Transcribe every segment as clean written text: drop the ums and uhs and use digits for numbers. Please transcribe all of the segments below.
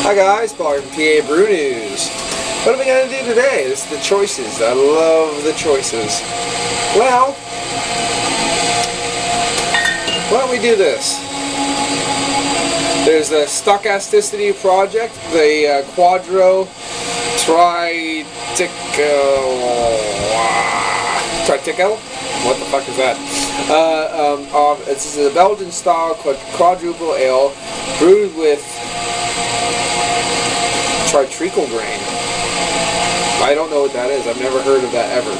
Hi guys, Paul from PABrewNews. What are we going to do today? This is the choices. I love the choices. Well, why don't we do this? There's the Stochasticity project, the Quadrotriticale. What the fuck is that? This is a Belgian style quadruple ale brewed with Quadrotriticale grain. I don't know what that is. I've never heard of that ever.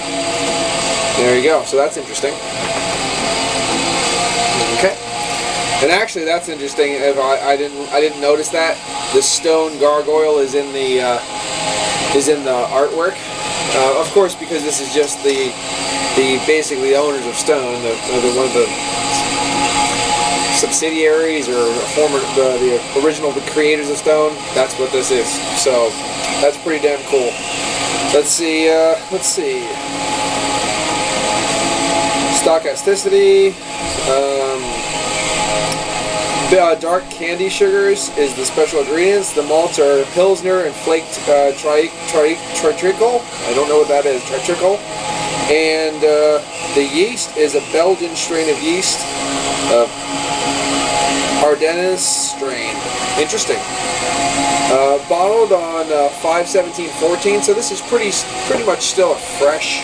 There you go. So that's interesting. Okay. And actually, that's interesting. If I didn't notice that the stone gargoyle is in the artwork. Of course, because this is just the basically the owners of Stone, one of the subsidiaries or the original creators of Stone. That's what this is. So that's pretty damn cool. Let's see. Stochasticity. Dark candy sugars is the special ingredients. The malts are Pilsner and flaked Quadrupel. I don't know what that is. Quadrupel. And the yeast is a Belgian strain of yeast. Ardennes strain. Interesting. Bottled on 5/17/14. So this is pretty much still a fresh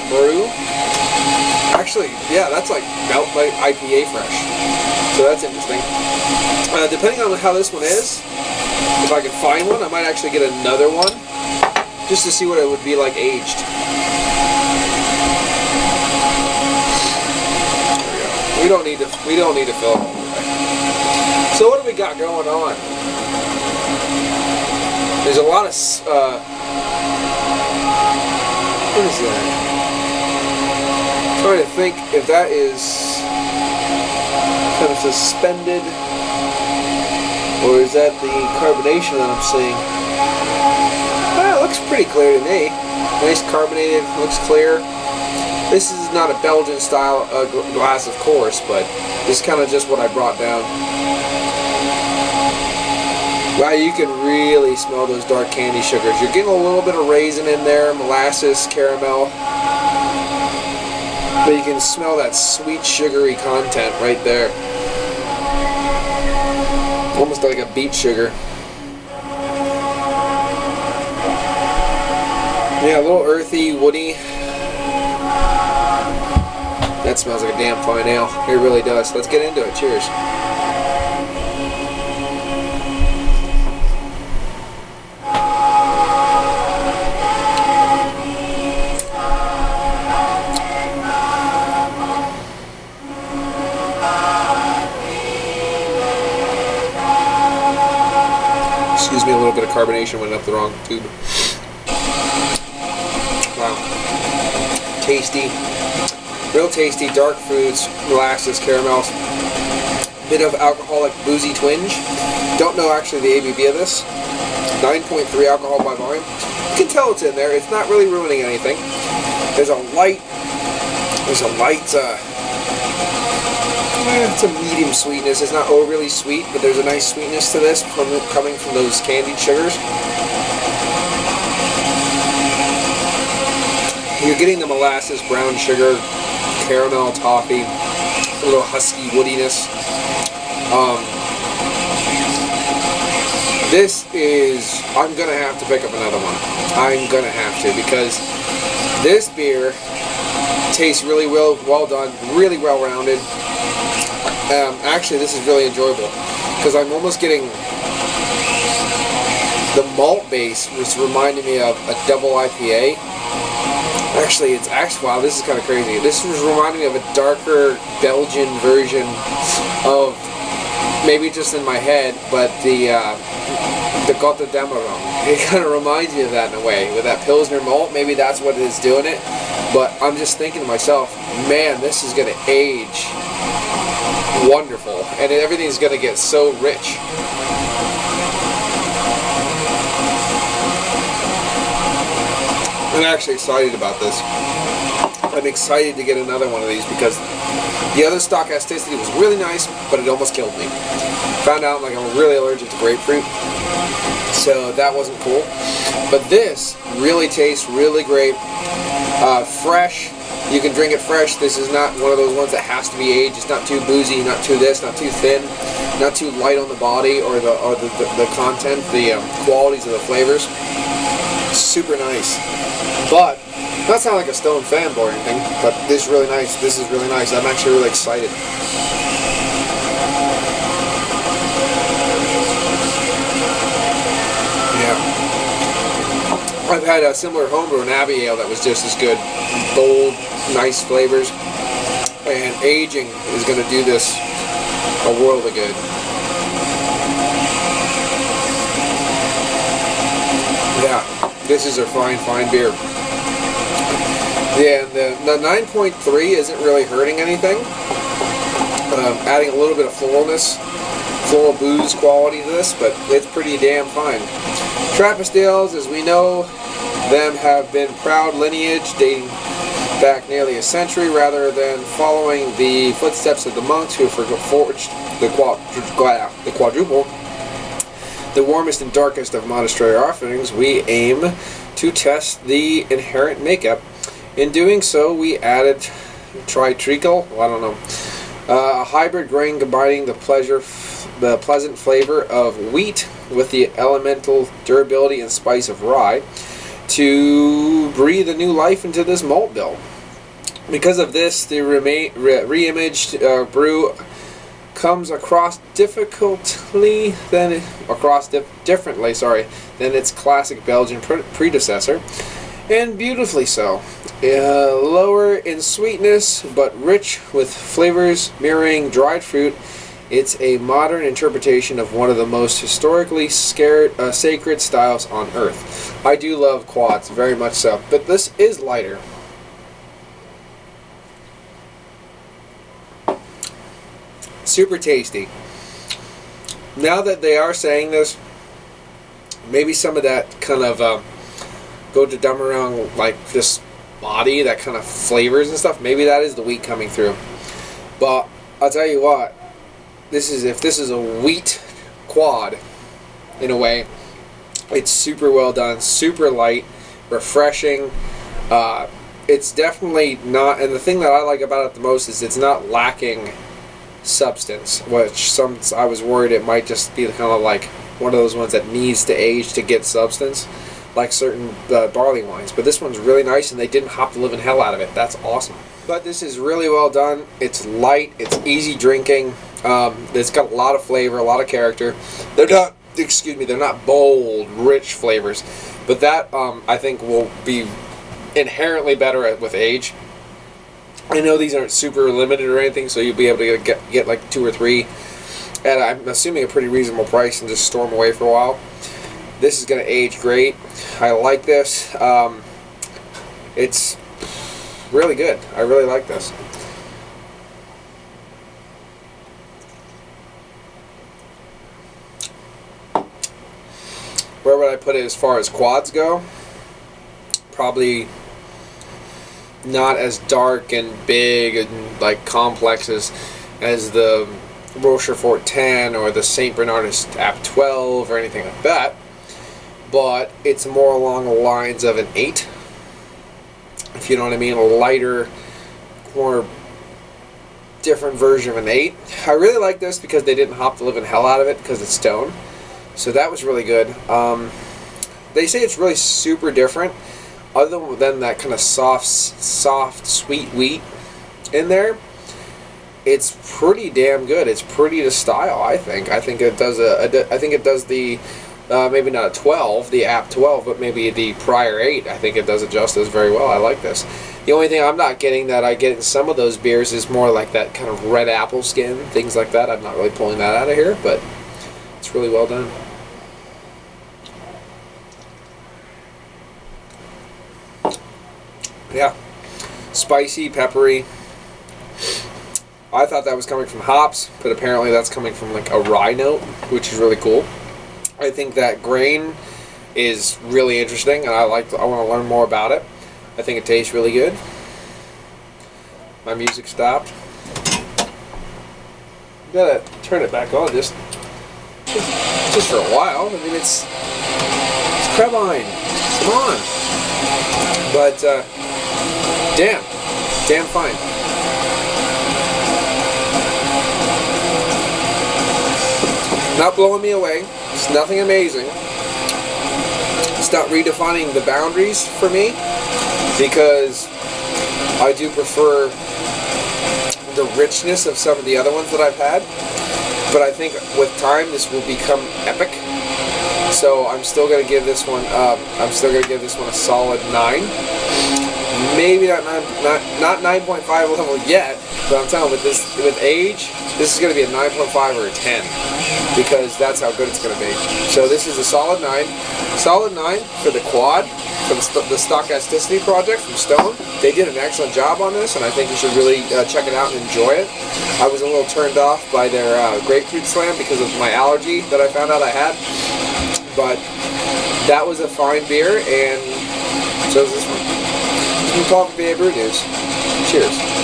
brew. Actually, yeah, that's like IPA fresh. So that's interesting. Depending on how this one is, if I can find one, I might actually get another one just to see what it would be like aged. There we go. We don't need to fill it. So what do we got going on? There's a lot of what is that? I'm trying to think if that is kind of suspended, or is that the carbonation that I'm seeing? Well, it looks pretty clear to me. Nice carbonated, looks clear. This is not a Belgian style glass, of course, but this is kind of just what I brought down. Wow, you can really smell those dark candy sugars. You're getting a little bit of raisin in there, molasses, caramel. But you can smell that sweet, sugary content right there. Almost like a beet sugar. Yeah, a little earthy, woody. That smells like a damn fine ale. It really does. Let's get into it. Cheers. Excuse me, a little bit of carbonation went up the wrong tube. Wow. Tasty. Real tasty. Dark fruits, molasses, caramels. Bit of alcoholic boozy twinge. Don't know actually the ABV of this. 9.3 alcohol by volume. You can tell it's in there. It's not really ruining anything. There's a light it's a medium sweetness. It's not overly sweet, but there's a nice sweetness to this coming from those candied sugars. You're getting the molasses, brown sugar, caramel, toffee, a little husky woodiness. I'm going to have to pick up another one. I'm going to have to, because this beer tastes really well done, really well rounded. Actually, this is really enjoyable because I'm almost getting the malt base, which reminded me of a double IPA. Actually, wow, this is kind of crazy. This was reminding me of a darker Belgian version of, maybe just in my head, but the Quadrupel. It kind of reminds me of that in a way, with that Pilsner malt. Maybe that's what it is doing it. But I'm just thinking to myself, man, this is going to age wonderful, and everything's going to get so rich. I'm actually excited about this. I'm excited to get another one of these because the other Stochasticity was really nice, but it almost killed me. Found out like I'm really allergic to grapefruit, so that wasn't cool. But this really tastes really great. Fresh. You can drink it fresh. This is not one of those ones that has to be aged. It's not too boozy, not too this, not too thin, not too light on the body or the content, the qualities of the flavors. Super nice. But not sound like a Stone fanboy or anything, but this is really nice. This is really nice. I'm actually really excited. I've had a similar homebrew, an Abbey Ale, that was just as good. Bold, nice flavors. And aging is going to do this a world of good. Yeah, this is a fine, fine beer. Yeah, and the 9.3 isn't really hurting anything. Adding a little bit of floralness, floral booze quality to this, but it's pretty damn fine. Trappist ales, as we know them, have been proud lineage dating back nearly a century, rather than following the footsteps of the monks who forged the quadruple, the warmest and darkest of monastery offerings. We aim to test the inherent makeup. In doing so, we added Quadrotriticale, I don't know, a hybrid grain combining the pleasant flavor of wheat with the elemental durability and spice of rye to breathe a new life into this malt bill. Because of this, the re-imaged brew comes across differently than its classic Belgian predecessor, and beautifully so. Lower in sweetness, but rich with flavors mirroring dried fruit. It's a modern interpretation of one of the most historically sacred styles on earth. I do love quads, very much so, but this is lighter. Super tasty. Now that they are saying this, maybe some of that kind of go to dumb around like this body, that kind of flavors and stuff, maybe that is the wheat coming through. But I'll tell you what, if this is a wheat quad, in a way, it's super well done, super light, refreshing. It's definitely not, and the thing that I like about it the most is it's not lacking substance, which I was worried it might just be kind of like one of those ones that needs to age to get substance, like certain barley wines. But this one's really nice, and they didn't hop the living hell out of it. That's awesome. But this is really well done. It's light, it's easy drinking. It's got a lot of flavor, a lot of character. They're not bold, rich flavors, but that I think will be inherently better with age. I know these aren't super limited or anything, so you'll be able to get like 2 or 3 at, I'm assuming, a pretty reasonable price and just store them away for a while. This is going to age great. I like this. It's really good. I really like this. Where would I put it as far as quads go? Probably not as dark and big and like complex as the Rochefort 10 or the St. Bernardus App 12 or anything like that, but it's more along the lines of an 8, if you know what I mean, a lighter, more different version of an 8. I really like this because they didn't hop the living hell out of it because it's stone, so that was really good. They say it's really super different, other than that kind of soft, sweet wheat in there. It's pretty damn good. It's pretty to style, I think. I think it does the maybe not a 12, the App 12, but maybe the prior 8. I think it does it justice very well. I like this. The only thing I'm not getting that I get in some of those beers is more like that kind of red apple skin, things like that. I'm not really pulling that out of here, but it's really well done. Yeah, spicy, peppery. I thought that was coming from hops, but apparently that's coming from like a rye note, which is really cool. I think that grain is really interesting, and I want to learn more about it. I think it tastes really good. My music stopped. Gotta turn it back on just just for a while. I mean, it's Crabine. Come on. But damn fine. Not blowing me away. It's nothing amazing. It's not redefining the boundaries for me, because I do prefer the richness of some of the other ones that I've had. But I think with time this will become epic. So I'm still gonna give this one. A solid 9. Maybe not 9.5 level yet, but I'm telling you, with age, this is gonna be a 9.5 or a 10, because that's how good it's gonna be. So this is a solid 9. Solid 9 for the quad, for the Stochasticity project from Stone. They did an excellent job on this, and I think you should really check it out and enjoy it. I was a little turned off by their grapefruit slam because of my allergy that I found out I had. But that was a fine beer, and so is this one. This is PABrewNews. Cheers.